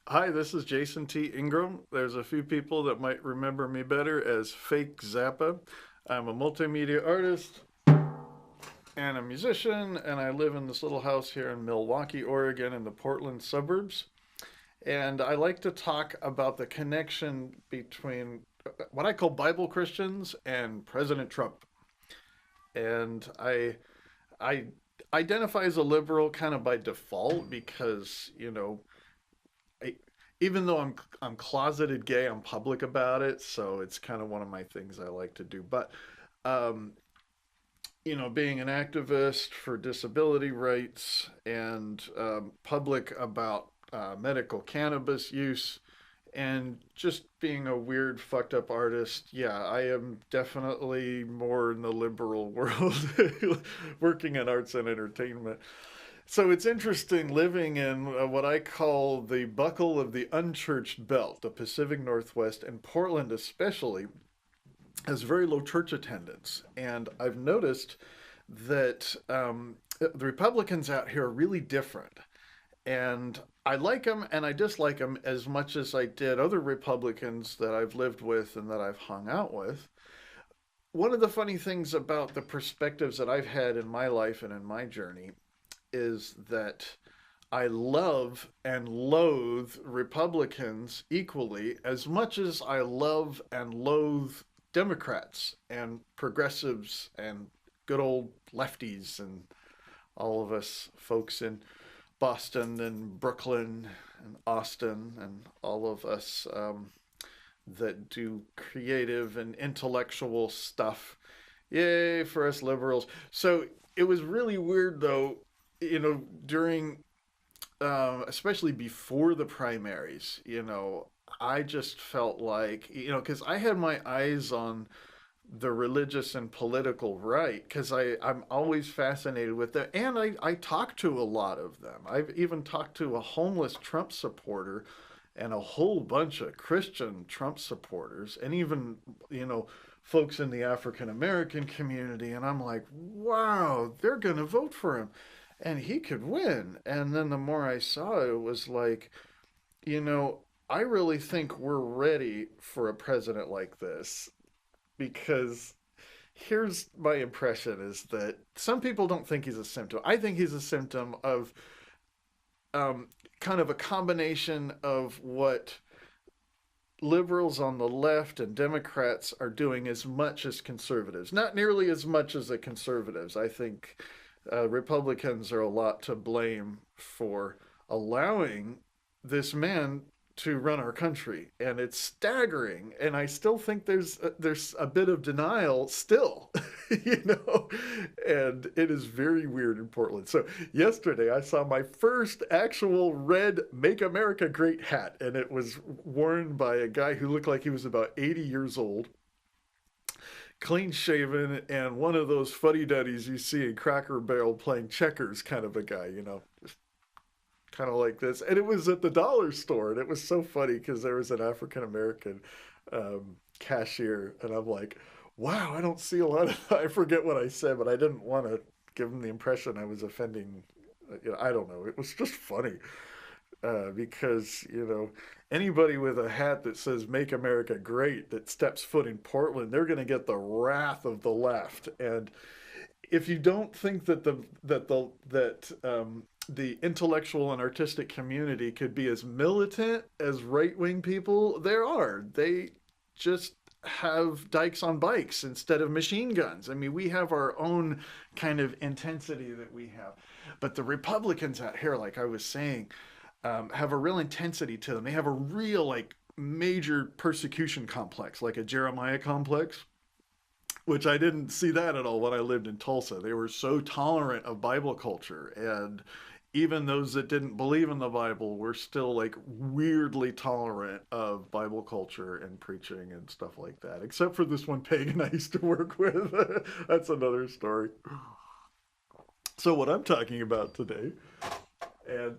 Hi, this is Jason T. Ingram. There's a few people that might remember me better as Fake Zappa. I'm a multimedia artist and a musician, and I live in this little house here in Milwaukee, Oregon, in the Portland suburbs. And I like to talk about the connection between what I call Bible Christians and President Trump. And I identify as a liberal kind of by default because, I, even though I'm closeted gay, I'm public about it, so it's kind of one of my things I like to do. But um, being an activist for disability rights and public about medical cannabis use and just being a weird, fucked up artist, yeah, I am definitely more in the liberal world, working in arts and entertainment. So it's interesting living in what I call the buckle of the unchurched belt, the Pacific Northwest, and Portland especially has very low church attendance. And I've noticed that the Republicans out here are really different. And I like them and I dislike them as much as I did other Republicans that I've lived with and that I've hung out with. One of the funny things about the perspectives that I've had in my life and in my journey is that I love and loathe Republicans equally as much as I love and loathe Democrats and progressives and good old lefties and all of us folks in Boston and Brooklyn and Austin and all of us that do creative and intellectual stuff. Yay for us liberals. So it was really weird though, during especially before the primaries, I just felt like, because I had my eyes on the religious and political right, because I'm always fascinated with them. And I talk to a lot of them. I've even talked to a homeless Trump supporter and a whole bunch of Christian Trump supporters, and even, folks in the African American community. And I'm like, wow, they're going to vote for him and he could win. And then the more I saw it, it was like, you know, I really think we're ready for a president like this because here's my impression is that some people don't think he's a symptom. I think he's a symptom of um, kind of a combination of what liberals on the left and Democrats are doing as much as conservatives. Not nearly as much as the conservatives. I think Republicans are a lot to blame for allowing this man to run our country, and it's staggering. And I still think there's a bit of denial still, you know, and it is very weird in Portland. So yesterday I saw my first actual red "Make America Great" hat, and it was worn by a guy who looked like he was about 80 years old, clean shaven, and one of those fuddy duddies you see in Cracker Barrel playing checkers kind of a guy, just kind of like this. And it was at the dollar store, and it was so funny because there was an African American cashier, and I'm like, wow, I don't see a lot of. I forget what I said, but I didn't want to give him the impression I was offending. I don't know. It was just funny because anybody with a hat that says "Make America Great" that steps foot in Portland, they're going to get the wrath of the left. And if you don't think that the intellectual and artistic community could be as militant as right wing people, there are. They just have dykes on bikes instead of machine guns. I mean, we have our own kind of intensity that we have. But the Republicans out here, like I was saying, have a real intensity to them. They have a real, like, major persecution complex, like a Jeremiah complex, which I didn't see that at all when I lived in Tulsa. They were so tolerant of Bible culture, and even those that didn't believe in the Bible were still like weirdly tolerant of Bible culture and preaching and stuff like that. Except for this one pagan I used to work with. That's another story. So what I'm talking about today, and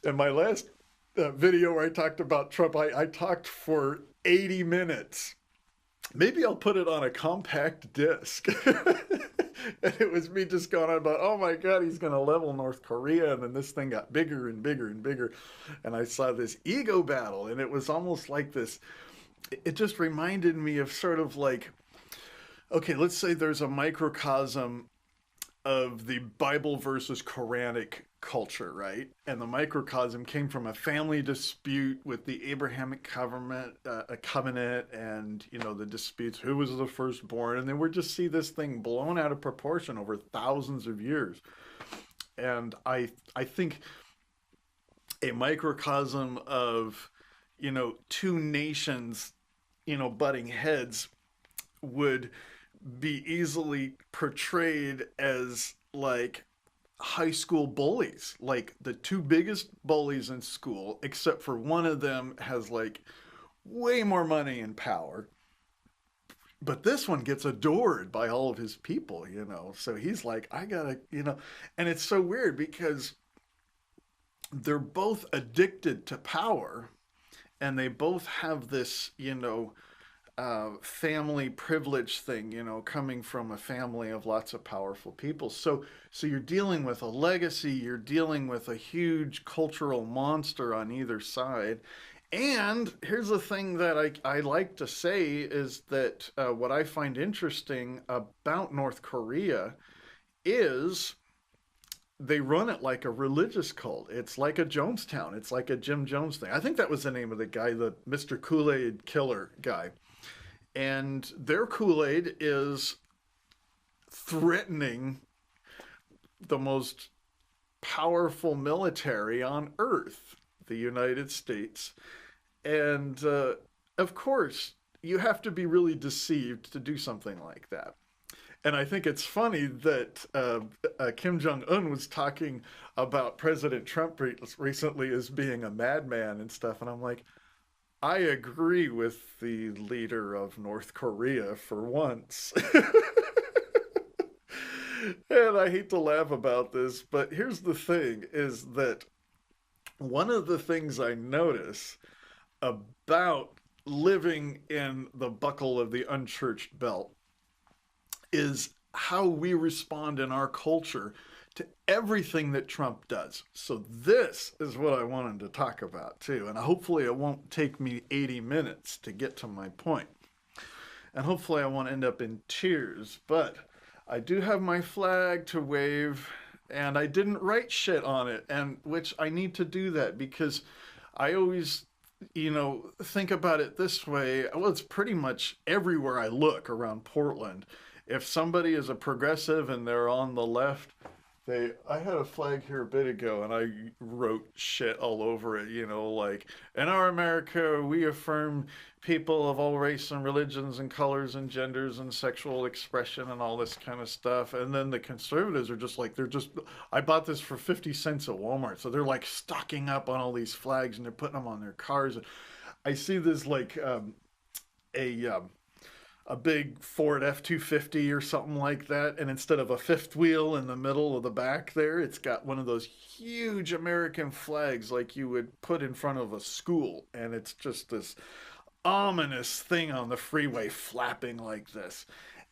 in my last video where I talked about Trump, I talked for 80 minutes. Maybe I'll put it on a compact disc And it was me just going on about, oh my God, he's going to level North Korea. And then this thing got bigger and bigger and bigger. And I saw this ego battle. And it was almost like this. It just reminded me of sort of like, okay, let's say there's a microcosm of the Bible versus Quranic culture, right? And the microcosm came from a family dispute with the Abrahamic covenant, a covenant, and the disputes who was the firstborn, and then we just see this thing blown out of proportion over thousands of years. And I think a microcosm of two nations butting heads would be easily portrayed as like high school bullies, like the two biggest bullies in school, except for one of them has like way more money and power. But this one gets adored by all of his people. So he's like, I gotta. And it's so weird because they're both addicted to power and they both have this family privilege thing, coming from a family of lots of powerful people. So you're dealing with a legacy, you're dealing with a huge cultural monster on either side. And here's the thing that I like to say is that what I find interesting about North Korea is they run it like a religious cult. It's like a Jonestown. It's like a Jim Jones thing. I think that was the name of the guy, the Mr. Kool-Aid Killer guy. And their Kool-Aid is threatening the most powerful military on earth, the United States. And of course, you have to be really deceived to do something like that. And I think it's funny that Kim Jong Un was talking about President Trump recently as being a madman and stuff. And I'm like, I agree with the leader of North Korea for once. And I hate to laugh about this, but here's the thing is that one of the things I notice about living in the buckle of the unchurched belt is how we respond in our culture to everything that Trump does. So this is what I wanted to talk about too. And hopefully it won't take me 80 minutes to get to my point. And hopefully I won't end up in tears. But I do have my flag to wave and I didn't write shit on it. And which I need to do that because I always think about it this way. Well, it's pretty much everywhere I look around Portland. If somebody is a progressive and they're on the left, I had a flag here a bit ago and I wrote shit all over it, like, in our America, we affirm people of all race and religions and colors and genders and sexual expression and all this kind of stuff. And then the conservatives are just like, I bought this for 50 cents at Walmart. So they're like stocking up on all these flags and they're putting them on their cars. I see this like a big Ford F-250 or something like that, and instead of a fifth wheel in the middle of the back there, it's got one of those huge American flags like you would put in front of a school, and it's just this ominous thing on the freeway flapping like this.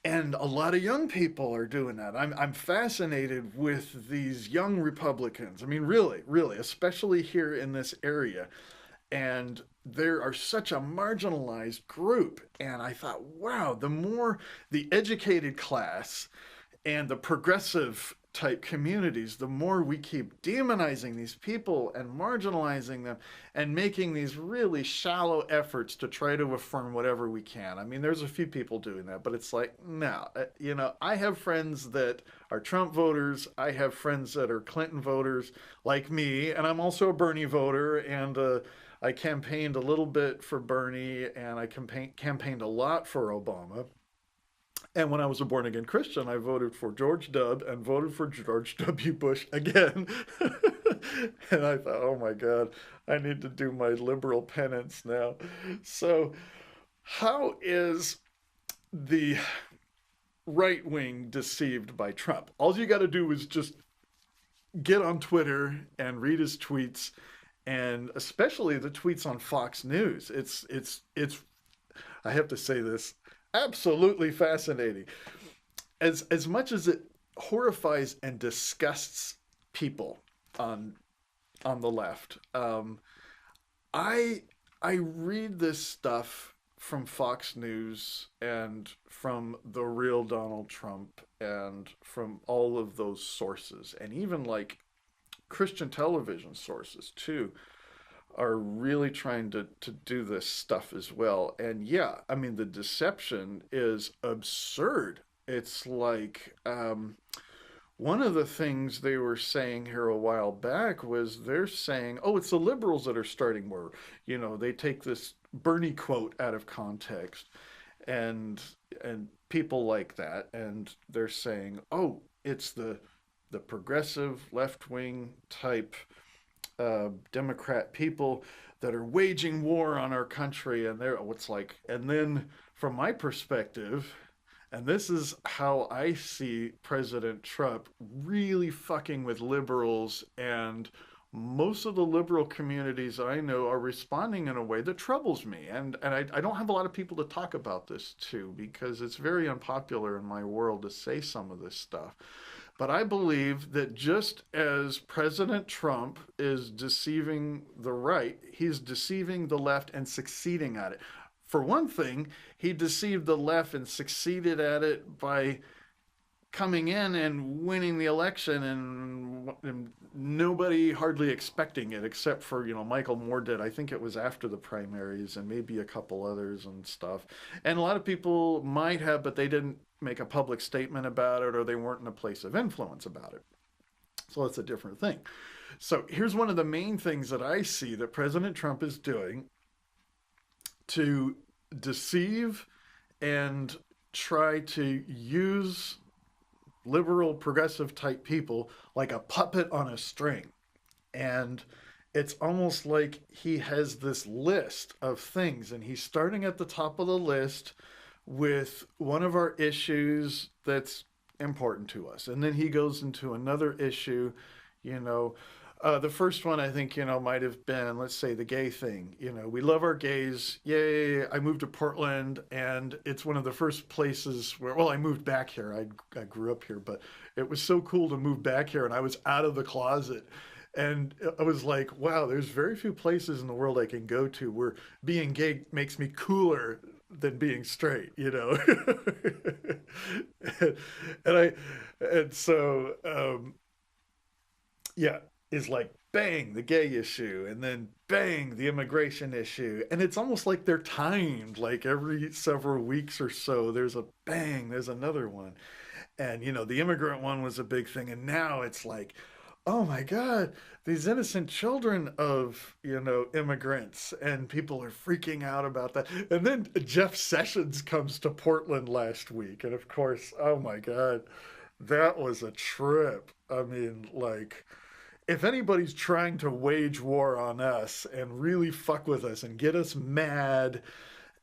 And a lot of young people are doing that. I'm fascinated with these young Republicans. I mean, really, really, especially here in this area. And there are such a marginalized group. And I thought, wow, the more the educated class and the progressive type communities, the more we keep demonizing these people and marginalizing them and making these really shallow efforts to try to affirm whatever we can. I mean, there's a few people doing that, but it's like, no, I have friends that are Trump voters. I have friends that are Clinton voters like me, and I'm also a Bernie voter, and I campaigned a little bit for Bernie, and I campaigned a lot for Obama. And when I was a born again Christian, I voted for George W. and voted for George W. Bush again. And I thought, oh my God, I need to do my liberal penance now. So, how is the right wing deceived by Trump? All you got to do is just get on Twitter and read his tweets, and especially the tweets on Fox News. It's I have to say this, absolutely fascinating. as much as it horrifies and disgusts people on the left, I I read this stuff from Fox News and from the real Donald Trump and from all of those sources, and even like Christian television sources too, are really trying to do this stuff as well. And yeah, I mean, the deception is absurd. It's like one of the things they were saying here a while back was they're saying, oh, it's the liberals that are starting more. They take this Bernie quote out of context and people like that, and they're saying, oh, it's the progressive left wing type Democrat people that are waging war on our country, and they're what's like, and then from my perspective, and this is how I see President Trump really fucking with liberals, and most of the liberal communities I know are responding in a way that troubles me. And I don't have a lot of people to talk about this to because it's very unpopular in my world to say some of this stuff. But I believe that just as President Trump is deceiving the right, he's deceiving the left and succeeding at it. For one thing, he deceived the left and succeeded at it by coming in and winning the election, and nobody hardly expecting it except for Michael Moore did. I think it was after the primaries and maybe a couple others and stuff, and a lot of people might have, but they didn't make a public statement about it, or they weren't in a place of influence about it. So that's a different thing. So here's one of the main things that I see that President Trump is doing to deceive and try to use liberal progressive type people like a puppet on a string. And it's almost like he has this list of things, and he's starting at the top of the list with one of our issues that's important to us, and then he goes into another issue. you know the first one, I think, might have been, let's say, the gay thing. We love our gays. Yay. I moved to Portland, and it's one of the first places where, well, I moved back here. I grew up here, but it was so cool to move back here, and I was out of the closet. And I was like, wow, there's very few places in the world I can go to where being gay makes me cooler than being straight. and I, and so, yeah, is like bang the gay issue, and then bang the immigration issue, and it's almost like they're timed, like every several weeks or so there's a bang, there's another one. And the immigrant one was a big thing, and now it's like, oh my god, these innocent children of immigrants, and people are freaking out about that. And then Jeff Sessions comes to Portland last week, and of course, oh my god, that was a trip. I mean, like, if anybody's trying to wage war on us and really fuck with us and get us mad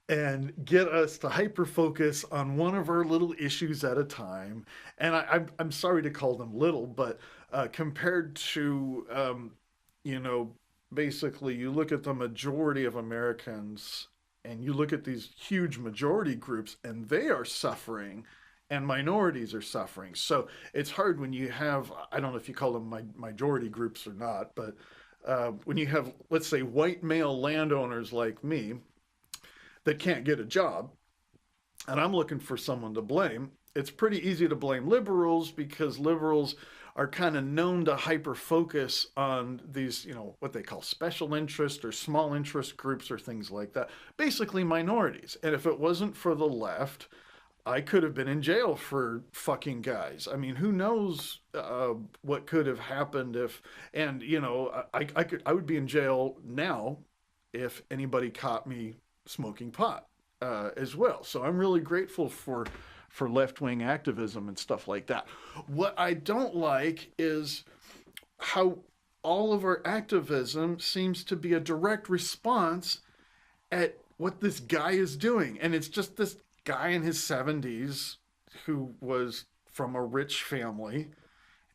and get us to hyper focus on one of our little issues at a time, and I'm sorry to call them little, but compared to, you know, basically, you look at the majority of Americans and you look at these huge majority groups, and they are suffering and minorities are suffering. So it's hard when you have, I don't know if you call them majority groups or not, but when you have, let's say, white male landowners like me that can't get a job, and I'm looking for someone to blame, it's pretty easy to blame liberals because liberals are kind of known to hyper focus on these, what they call special interest or small interest groups or things like that. Basically, minorities. And if it wasn't for the left, I could have been in jail for fucking guys. I mean, who knows what could have happened if, and I would be in jail now if anybody caught me smoking pot as well. So I'm really grateful for left wing activism and stuff like that. What I don't like is how all of our activism seems to be a direct response at what this guy is doing. And it's just this guy in his 70s who was from a rich family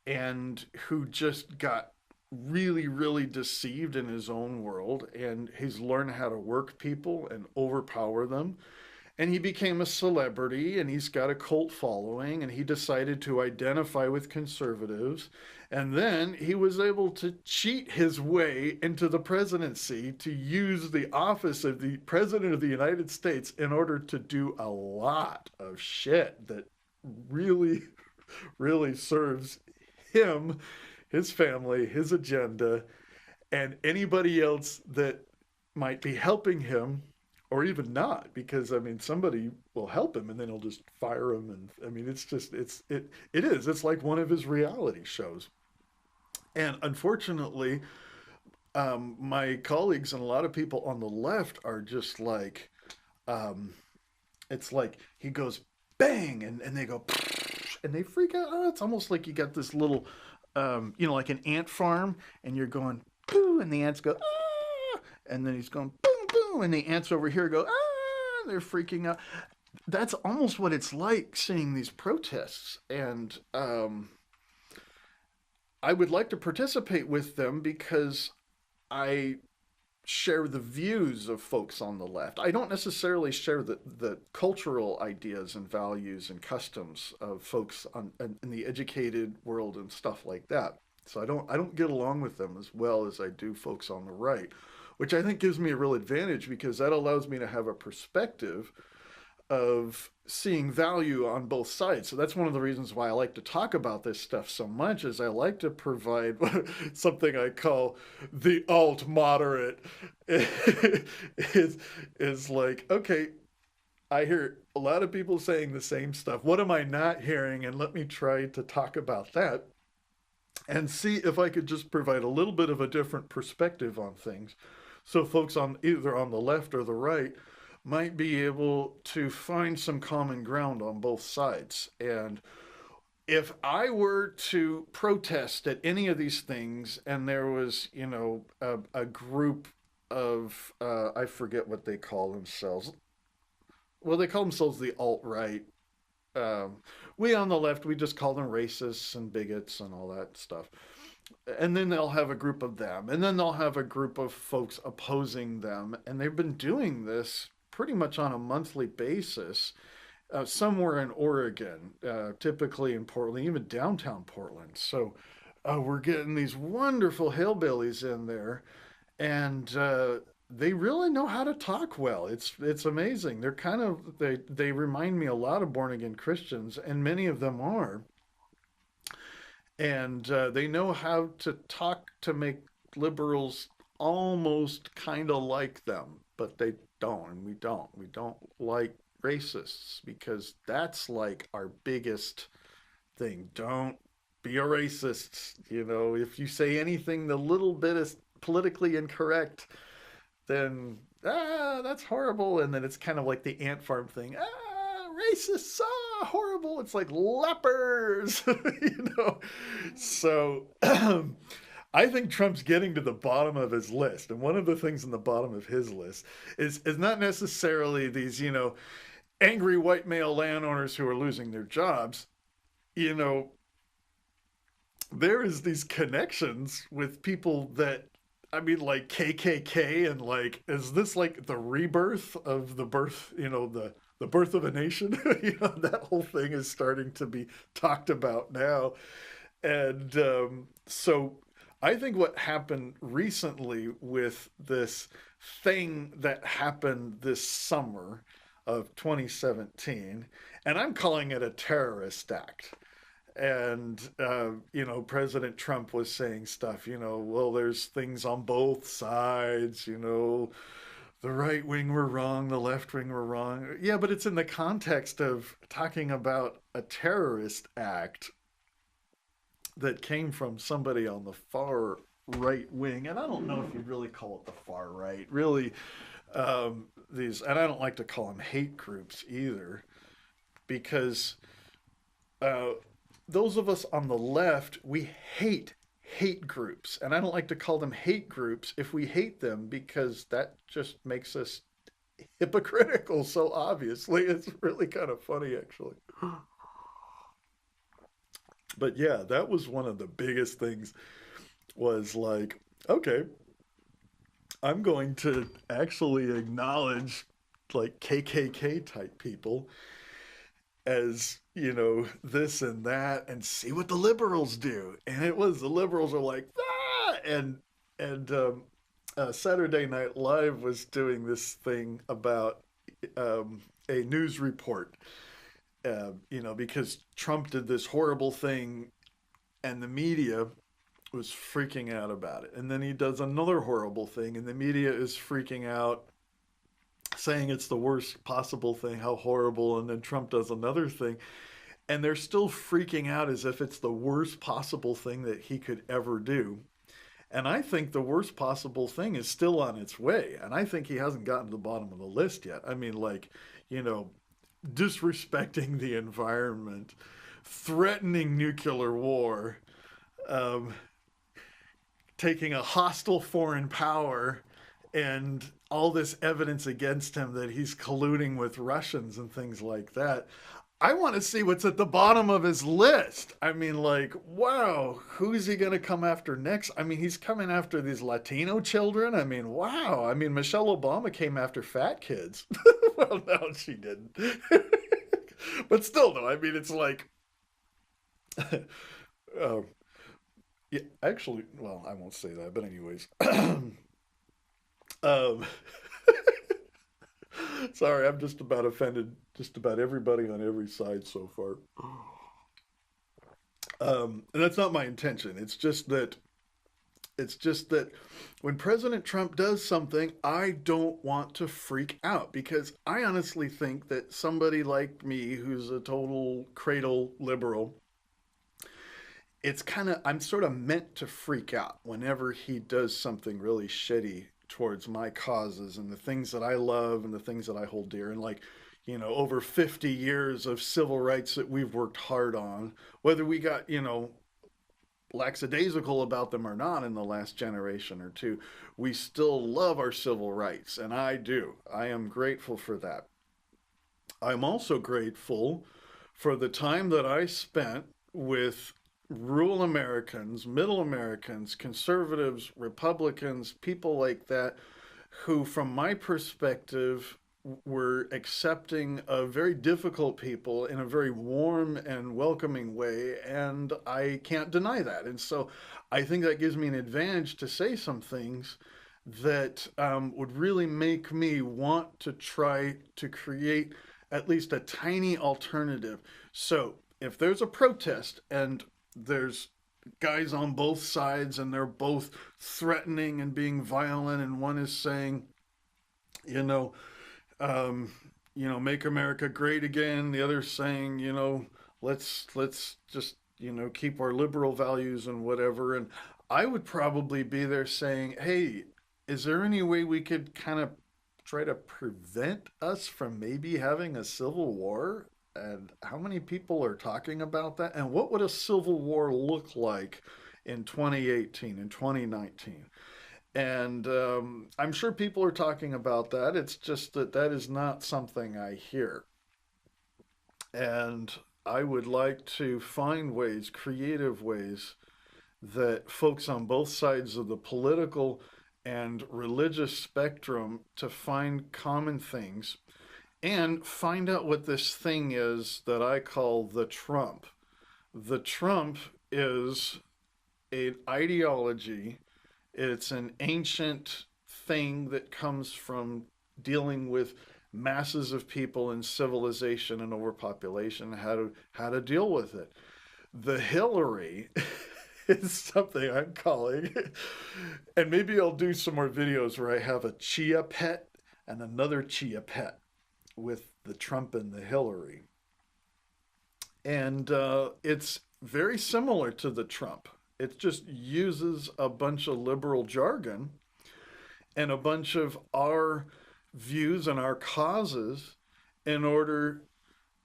and who just got really, really deceived in his own world, and he's learned how to work people and overpower them. and he became a celebrity, and he's got a cult following, and he decided to identify with conservatives, and then he was able to cheat his way into the presidency to use the office of the president of the United States in order to do a lot of shit that really really serves him, his family, his agenda, and anybody else that might be helping him, or even not, because I mean somebody will help him and then he'll just fire him. And I mean it's just it's like one of his reality shows. And unfortunately, my colleagues and a lot of people on the left are just like, um, it's like he goes bang, and they go and they freak out. Oh, it's almost like you got this little, like an ant farm, and you're going boo, and the ants go ah, and then he's going boom boom, and the ants over here go ah, and they're freaking out. That's almost what it's like seeing these protests, and I would like to participate with them because I share the views of folks on the left. I don't necessarily share the cultural ideas and values and customs of folks in the educated world and stuff like that. So I don't get along with them as well as I do folks on the right, which I think gives me a real advantage because that allows me to have a perspective of seeing value on both sides. So that's one of the reasons why I like to talk about this stuff so much is I like to provide something I call the alt moderate is like, okay, I hear a lot of people saying the same stuff. What am I not hearing? And let me try to talk about that and see if I could just provide a little bit of a different perspective on things. So folks on either on the left or the right might be able to find some common ground on both sides. And if I were to protest at any of these things and there was, a group of, I forget what they call themselves. Well, they call themselves the alt right. Um, we on the left, we just call them racists and bigots and all that stuff. And then they'll have a group of them. And then they'll have a group of folks opposing them. And they've been doing this pretty much on a monthly basis, somewhere in Oregon, typically in Portland, even downtown Portland. So we're getting these wonderful hillbillies in there, and they really know how to talk well. It's amazing. They remind me a lot of born again Christians, and many of them are, and they know how to talk to make liberals almost kind of like them, but they don't, and we don't. We don't like racists because that's like our biggest thing. Don't be a racist. If you say anything the little bit is politically incorrect, then that's horrible. And then it's kind of like the ant farm thing. Racists, horrible. It's like lepers, So I think Trump's getting to the bottom of his list. And one of the things in the bottom of his list is not necessarily these, angry white male landowners who are losing their jobs. You know, there is these connections with people that I mean, like KKK, and like, is this like the rebirth of the birth? The birth of a nation. That whole thing is starting to be talked about now, and so I think what happened recently with this thing that happened this summer of 2017, and I'm calling it a terrorist act. And President Trump was saying stuff, well, there's things on both sides, the right wing were wrong, the left wing were wrong. Yeah, but it's in the context of talking about a terrorist act that came from somebody on the far right wing. And I don't know if you'd really call it the far right. Really, and I don't like to call them hate groups either, because uh, those of us on the left, we hate groups. And I don't like to call them hate groups if we hate them, because that just makes us hypocritical so obviously. It's really kind of funny, actually. But yeah, that was one of the biggest things, was like, okay, I'm going to actually acknowledge like KKK type people as, this and that, and see what the liberals do. And it was, the liberals are like, ah! And Saturday Night Live was doing this thing about a news report, because Trump did this horrible thing and the media was freaking out about it. And then he does another horrible thing and the media is freaking out, saying it's the worst possible thing, how horrible. And then Trump does another thing and they're still freaking out as if it's the worst possible thing that he could ever do. And I think the worst possible thing is still on its way. And I think he hasn't gotten to the bottom of the list yet. I mean, like, you know, disrespecting the environment, threatening nuclear war, um, taking a hostile foreign power, and all this evidence against him that he's colluding with Russians and things like that. I want to see what's at the bottom of his list. I mean, like, wow, who's he going to come after next? I mean, he's coming after these Latino children. I mean, wow. I mean, Michelle Obama came after fat kids. Well, no, she didn't. But still, though, I mean, it's like, uh, yeah, actually, well, I won't say that, but anyways. um, Sorry, I'm just about offended just about everybody on every side so far. And that's not my intention. It's just that when President Trump does something, I don't want to freak out because I honestly think that somebody like me who's a total cradle liberal, I'm sort of meant to freak out whenever he does something really shitty towards my causes and the things that I love and the things that I hold dear. And like, over 50 years of civil rights that we've worked hard on, whether we got, lackadaisical about them or not in the last generation or two, we still love our civil rights. And I do. I am grateful for that. I'm also grateful for the time that I spent with rural Americans, middle Americans, conservatives, Republicans, people like that, who, from my perspective, were accepting of very difficult people in a very warm and welcoming way, and I can't deny that. And so I think that gives me an advantage to say some things that would really make me want to try to create at least a tiny alternative. So if there's a protest and there's guys on both sides and they're both threatening and being violent, and one is saying, you know, make America great again. The other saying, let's just, keep our liberal values and whatever. And I would probably be there saying, hey, is there any way we could kind of try to prevent us from maybe having a civil war? And how many people are talking about that? And what would a civil war look like in 2018 and 2019? And I'm sure people are talking about that. It's just that that is not something I hear. And I would like to find ways, creative ways, that folks on both sides of the political and religious spectrum to find common things and find out what this thing is that I call the Trump. The Trump is an ideology. It's an ancient thing that comes from dealing with masses of people in civilization and overpopulation, how to deal with it. The Hillary is something I'm calling, and maybe I'll do some more videos where I have a chia pet and another chia pet with the Trump and the Hillary. And it's very similar to the Trump. It just uses a bunch of liberal jargon and a bunch of our views and our causes in order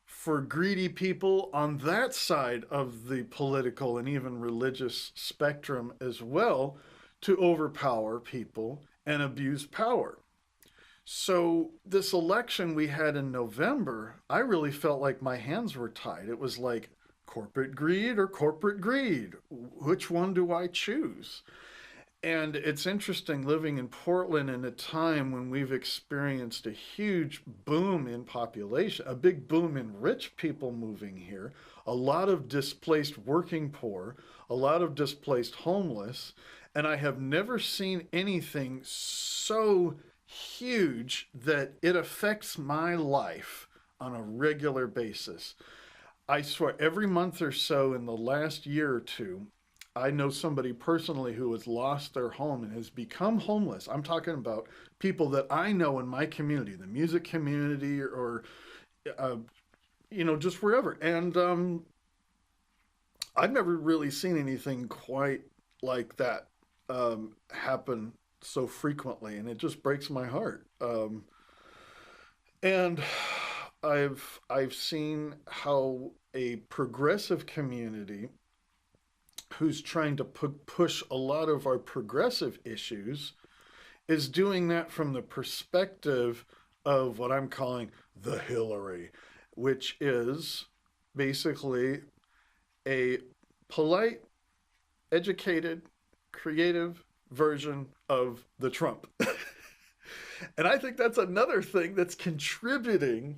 for greedy people on that side of the political and even religious spectrum as well to overpower people and abuse power. So, this election we had in November, I really felt like my hands were tied. It was like corporate greed or corporate greed. Which one do I choose? And it's interesting living in Portland in a time when we've experienced a huge boom in population, a big boom in rich people moving here, a lot of displaced working poor, a lot of displaced homeless, and I have never seen anything so huge that it affects my life on a regular basis. I swear, every month or so in the last year or two, I know somebody personally who has lost their home and has become homeless. I'm talking about people that I know in my community, the music community, or uh, just wherever. And I've never really seen anything quite like that happen so frequently, and it just breaks my heart. And I've seen how a progressive community who's trying to push a lot of our progressive issues is doing that from the perspective of what I'm calling the Hillary, which is basically a polite, educated, creative version of the Trump. And I think that's another thing that's contributing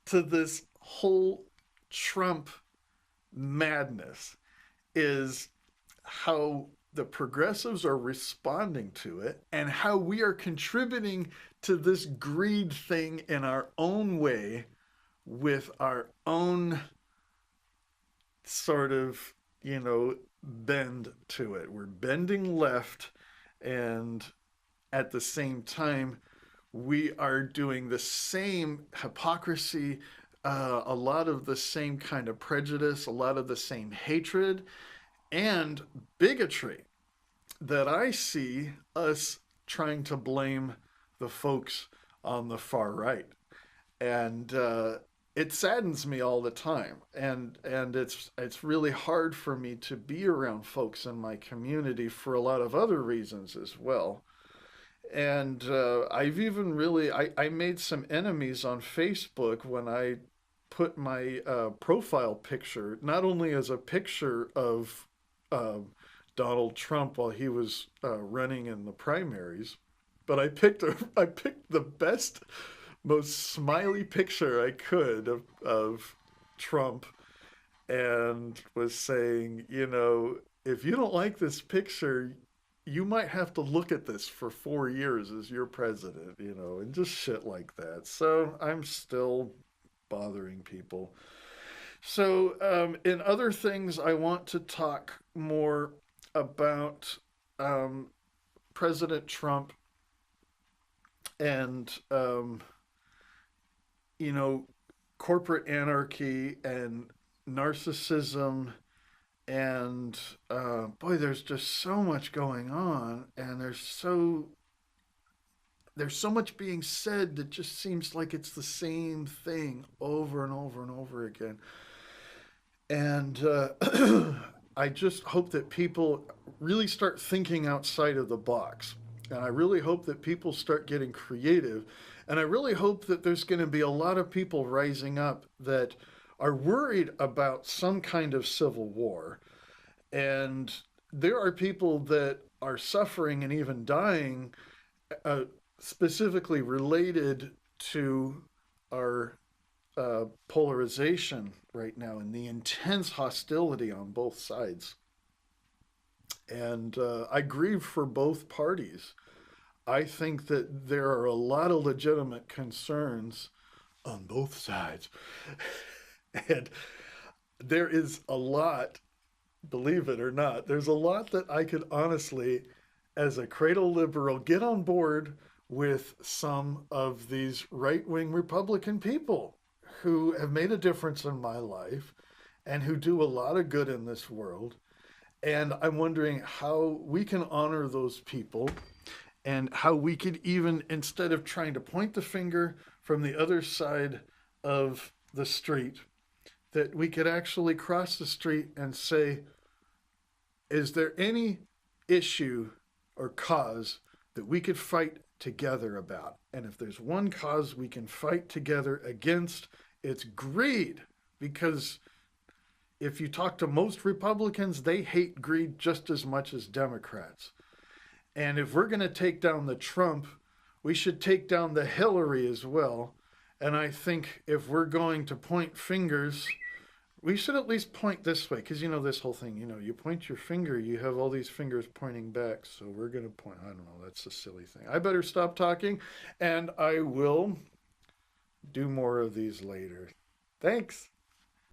to this whole Trump madness is how the progressives are responding to it and how we are contributing to this greed thing in our own way with our own sort of, bend to it. We're bending left, and at the same time, we are doing the same hypocrisy, a lot of the same kind of prejudice, a lot of the same hatred and bigotry that I see us trying to blame the folks on the far right. And it saddens me all the time, and it's really hard for me to be around folks in my community for a lot of other reasons as well. And I've even really I made some enemies on Facebook when I put my profile picture not only as a picture of uh, Donald Trump while he was running in the primaries, but I picked the best, most smiley picture I could of Trump, and was saying, if you don't like this picture, you might have to look at this for 4 years as your president, and just shit like that. So I'm still bothering people. So, in other things, I want to talk more about um, President Trump and, you know, corporate anarchy and narcissism. And boy, there's just so much going on, and there's so much being said that just seems like it's the same thing over and over and over again. And I just hope that people really start thinking outside of the box. And I really hope that people start getting creative. And I really hope that there's going to be a lot of people rising up that are worried about some kind of civil war. And there are people that are suffering and even dying, uh, specifically related to our polarization right now and the intense hostility on both sides. And I grieve for both parties. I think that there are a lot of legitimate concerns on both sides. And there is a lot, believe it or not, there's a lot that I could honestly, as a cradle liberal, get on board with some of these right wing Republican people who have made a difference in my life and who do a lot of good in this world. And I'm wondering how we can honor those people and how we could even, instead of trying to point the finger from the other side of the street, that we could actually cross the street and say, is there any issue or cause that we could fight together about? And if there's one cause we can fight together against, it's greed. Because if you talk to most Republicans, they hate greed just as much as Democrats. And if we're going to take down the Trump, we should take down the Hillary as well. And I think if we're going to point fingers, we should at least point this way. Because, this whole thing, you point your finger, you have all these fingers pointing back. So we're going to point, I don't know, that's a silly thing. I better stop talking, and I will do more of these later. Thanks.